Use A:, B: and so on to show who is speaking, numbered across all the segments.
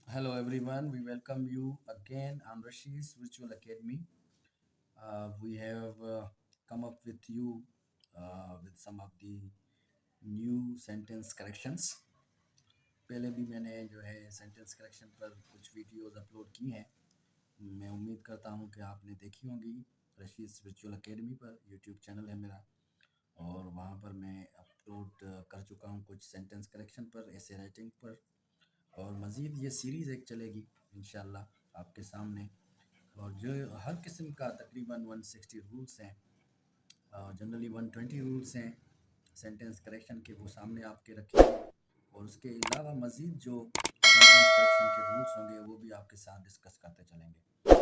A: Hello everyone, we welcome you again on Rashi's Virtual Academy. We have come up with you with some of the new sentence corrections. पहले भी मैंने जो है sentence correction पर कुछ videos upload की हैं। मैं उम्मीद करता हूं कि आपने देखी होंगी। रशीज वर्चुअल एकेडमी पर यूट्यूब चैनल है मेरा और वहां पर मैं अपलोड कर चुका हूं कुछ सेंटेंस करेक्शन पर, ऐसे राइटिंग पर, और मज़ीद ये सीरीज़ एक चलेगी इंशाल्लाह आपके सामने। और जो हर किस्म का तकरीबन 160 रूल्स हैं, जनरली 120 रूल्स हैं सेंटेंस करेक्शन के, वो सामने आपके रखे हैं। और उसके अलावा मज़ीद जो सेंटेंस करेक्शन के रूल्स होंगे वो भी आपके साथ डिस्कस करते चलेंगे।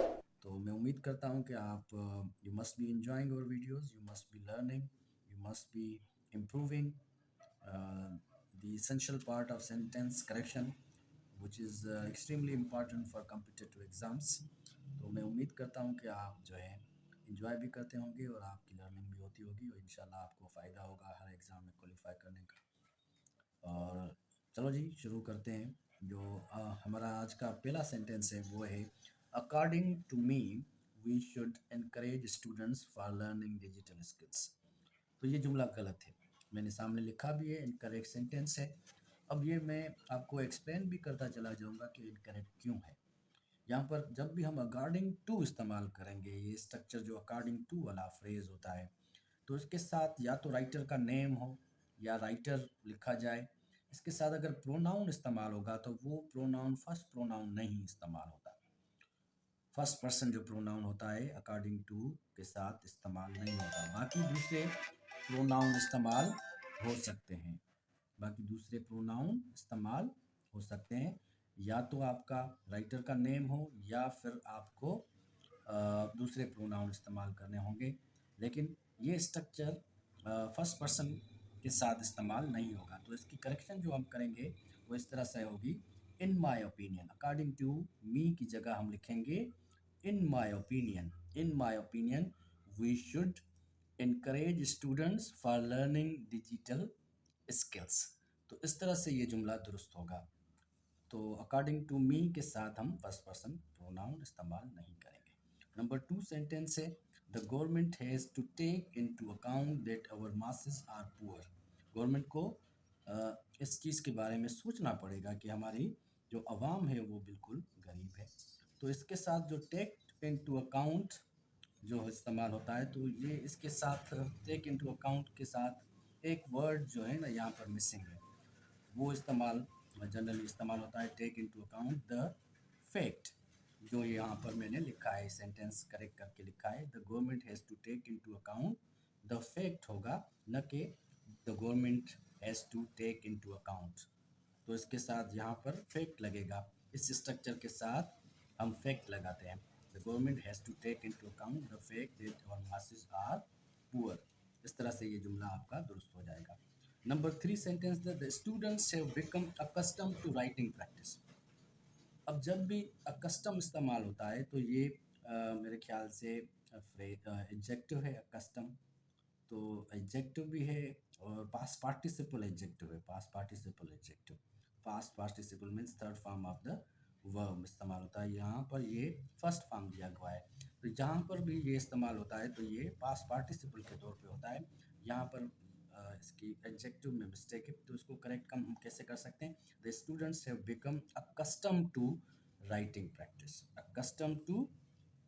A: तो मैं उम्मीद करता हूँ कि आप you must be enjoying our videos, you must be learning, you must be improving the essential part of sentence correction which is extremely important for competitive exams। तो मैं उम्मीद करता हूँ कि आप जो है इंजॉय भी करते होंगे और आपकी लर्निंग भी होती होगी और इंशाल्लाह आपको फ़ायदा होगा हर एग्ज़ाम में क्वालिफाई करने का। और चलो जी शुरू करते हैं। जो हमारा आज का पहला सेंटेंस है वो है, according to me we should encourage students for learning digital skills. तो ये जुमला गलत है, मैंने सामने लिखा भी है, इनकरेक्ट सेंटेंस है। अब ये मैं आपको एक्सप्लेन भी करता चला जाऊंगा कि इनकरेक्ट क्यों है। यहाँ पर जब भी हम अकॉर्डिंग टू इस्तेमाल करेंगे, ये स्ट्रक्चर जो अकॉर्डिंग टू वाला फ्रेज होता है, तो इसके साथ या तो राइटर का नेम हो या राइटर लिखा जाए। इसके साथ अगर प्रोनाउन इस्तेमाल होगा तो वो प्रोनाउन फर्स्ट प्रोनाउन नहीं इस्तेमाल होता। फर्स्ट पर्सन जो प्रोनाउन होता है अकॉर्डिंग टू के साथ इस्तेमाल नहीं होता। बाकी दूसरे प्रोनाउन इस्तेमाल हो सकते हैं, बाकी दूसरे प्रोनाउन इस्तेमाल हो सकते हैं। या तो आपका राइटर का नेम हो या फिर आपको दूसरे प्रोनाउन इस्तेमाल करने होंगे, लेकिन ये स्ट्रक्चर फर्स्ट पर्सन के साथ इस्तेमाल नहीं होगा। तो इसकी करेक्शन जो हम करेंगे वो इस तरह से होगी, in my opinion. According to me की जगह हम लिखेंगे in my opinion. In my opinion we should encourage students for learning digital skills। तो इस तरह से ये जुमला दुरुस्त होगा। तो अकॉर्डिंग टू मी के साथ हम फर्स्ट पर्सन प्रोनाउन इस्तेमाल नहीं करेंगे। नंबर 2 सेंटेंस है, the government has to take into account that our masses are poor. Government को इस चीज़ के बारे में सोचना पड़ेगा कि हमारी जो अवाम है वो बिल्कुल गरीब है। तो इसके साथ जो टेक इनटू अकाउंट जो इस्तेमाल होता है, तो ये इसके साथ टेक इनटू अकाउंट के साथ एक वर्ड जो है ना यहाँ पर मिसिंग है। वो इस्तेमाल जनरली इस्तेमाल होता है take into account the fact. जो यहाँ पर मैंने लिखा है, सेंटेंस करेक्ट करके लिखा है, the government has to take into account the fact होगा, न कि the government has to take into account. तो इसके साथ यहाँ पर फैक्ट लगेगा। इस स्ट्रक्चर के साथ हम फैक्ट लगाते हैं, the government has to take into account the fact that our masses are poor. इस तरह से ये जुमला आपका दुरुस्त हो जाएगा। Number 3 sentence, the students have become accustom to writing practice. अब जब भी अकस्टम इस्तेमाल होता है तो ये मेरे ख्याल से एडजेक्टिव है अकस्टम। तो एडजेक्टिव भी है और पास्ट पार्टिसिपल एडजेक्टिव है। Past participle adjective, past participle means third form of the verb इस्तेमाल होता है। यहाँ पर ये फर्स्ट फॉर्म दिया हुआ है, तो जहाँ पर भी ये इस्तेमाल होता है तो ये पास्ट पार्टिसिपल के तौर पे होता है। यहाँ पर इसकी एडजेक्टिव में मिस्टेक है, तो इसको करेक्ट हम कैसे कर सकते हैं, the students have become accustom to writing practice. Accustom to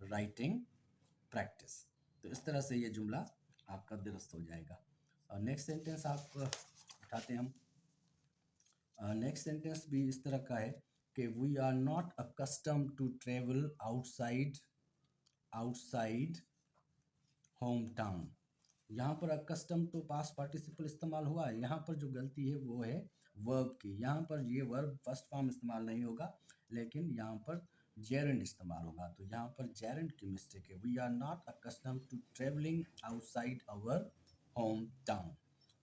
A: writing practice. तो इस तरह से ये जुमला आपका दुरुस्त हो जाएगा। और नेक्स्ट सेंटेंस आप उठाते हैं हम। नेक्स्ट सेंटेंस भी इस तरह का है कि we are not accustom to travel outside outside home town. यहाँ पर अकस्टम तो पास्ट पार्टिसिपल इस्तेमाल हुआ है, यहाँ पर जो गलती है वो है वर्ब की। यहाँ पर ये वर्ब फर्स्ट फॉर्म इस्तेमाल नहीं होगा, लेकिन यहाँ पर जेरेंड इस्तेमाल होगा। तो यहाँ पर जेरेंड की मिस्टेक है, we are not accustom to travelling outside our home town.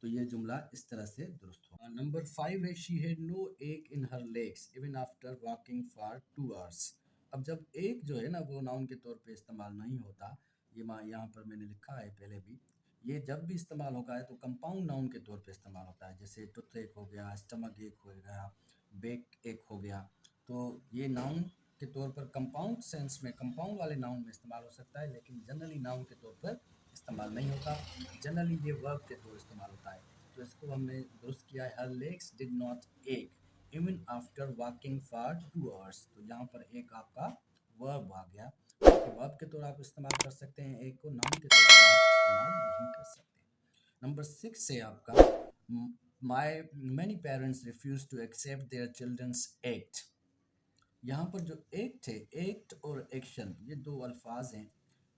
A: तो ये जुमला इस तरह से दुरुस्त होगा। नंबर 5 है, she had no ache in her legs even after walking for 2 hours. अब जब एक जो है ना वो नाउन के तौर पे इस्तेमाल नहीं होता, ये यहाँ पर मैंने लिखा है पहले भी, ये जब भी इस्तेमाल होगा है तो कंपाउंड नाउन के तौर पे इस्तेमाल होता है। जैसे टुथ एक हो गया, स्टमक एक हो गया, बैक एक हो गया। तो ये नाउन के तौर पर कंपाउंड सेंस में, कंपाउंड वाले नाउन में इस्तेमाल हो सकता है, लेकिन जनरली नाउन के तौर पर इस्तेमाल नहीं होता। जनरली ये वर्ब के तौर इस्तेमाल होता है। तो इसको हमने दुरुस्त किया है, हर लेग्स डिड नॉट एक even after walking for 2 hours। तो यहाँ पर एक आपका वर्ब आ गया। वर्ब के तौर आप इस्तेमाल कर सकते हैं, एक को नाउन के तौर पर आप इस्तेमाल नहीं कर सकते। नंबर 6 से आपका my many parents refuse to accept their children's act. यहाँ पर जो एक्ट है, एक्ट और एक्शन, ये दो अल्फाज हैं।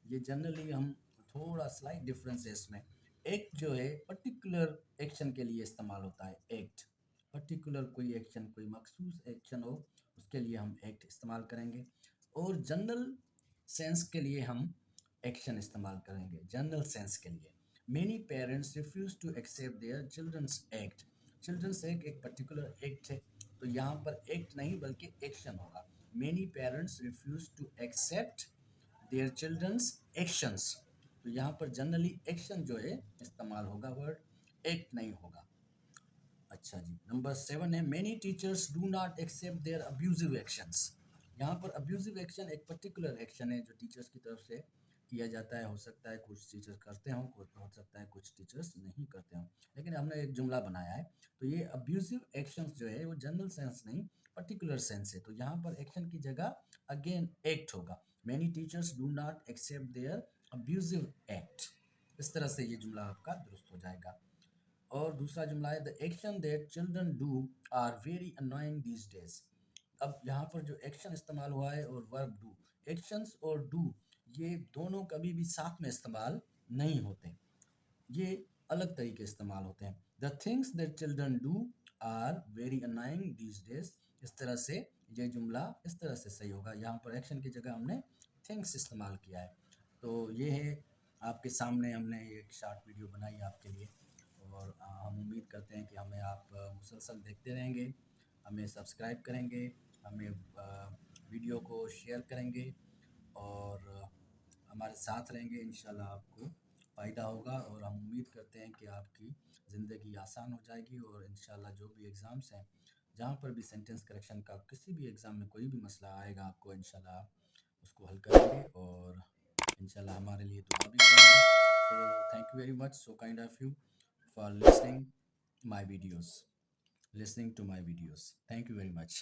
A: ये जनरली हम थोड़ा स्लाइट डिफरेंस है इसमें। एक्ट जो है पर्टिकुलर एक्शन के लिए इस्तेमाल होता है। एक्ट पर्टिकुलर कोई एक्शन, कोई मखसूस एक्शन हो, उसके लिए हम एक्ट इस्तेमाल करेंगे। और जनरल सेंस के लिए हम एक्शन इस्तेमाल करेंगे। जनरल सेंस के लिए many parents refuse to accept their children's act. Children's act एक पर्टिकुलर एक्ट है, तो यहाँ पर एक्ट नहीं बल्कि एक्शन होगा। Many parents refuse to accept their children's actions. तो यहाँ पर जनरली एक्शन जो है इस्तेमाल होगा, वर्ड एक्ट नहीं होगा। अच्छा जी, नंबर 7 है many teachers do not accept their abusive actions. यहाँ पर अब्यूजिव एक्शन एक पर्टिकुलर एक्शन है जो टीचर्स की तरफ से किया जाता है। हो सकता है कुछ टीचर्स करते हों, कुछ हो सकता है कुछ टीचर्स नहीं करते हों, लेकिन हमने एक जुमला बनाया है। तो ये अब्यूजिव एक्शंस जो है वो जनरल सेंस नहीं, पर्टिकुलर सेंस है। तो यहाँ पर एक्शन की जगह अगेन एक्ट होगा। Many teachers do not accept their abusive act. इस तरह से ये जुमला आपका दुरुस्त हो जाएगा। और दूसरा जुमला है the action that children do are very annoying these days. अब यहाँ पर जो एक्शन इस्तेमाल हुआ है और वर्ब डू, एक्शंस और डू ये दोनों कभी भी साथ में इस्तेमाल नहीं होते, ये अलग तरीके इस्तेमाल होते हैं। The things that children do are very annoying these days. इस तरह से ये जुमला इस तरह से सही होगा। यहाँ पर एक्शन की जगह हमने थिंग्स इस्तेमाल किया है। तो ये है आपके सामने हमने एक शॉर्ट वीडियो बनाई आपके लिए, और हम उम्मीद करते हैं कि हमें आप मुसलसल देखते रहेंगे, हमें सब्सक्राइब करेंगे, हमें वीडियो को शेयर करेंगे, और हमारे साथ रहेंगे। इंशाल्लाह आपको फ़ायदा होगा, और हम उम्मीद करते हैं कि आपकी ज़िंदगी आसान हो जाएगी। और इंशाल्लाह जो भी एग्ज़ाम्स हैं, जहाँ पर भी सेंटेंस करेक्शन का किसी भी एग्ज़ाम में कोई भी मसला आएगा, आपको इंशाल्लाह उसको हल करेंगे, और इंशाल्लाह हमारे लिए दुआ भी करेंगे। So thank you very much, so kind of you for listening my videos, listening to my videos. Thank you very much.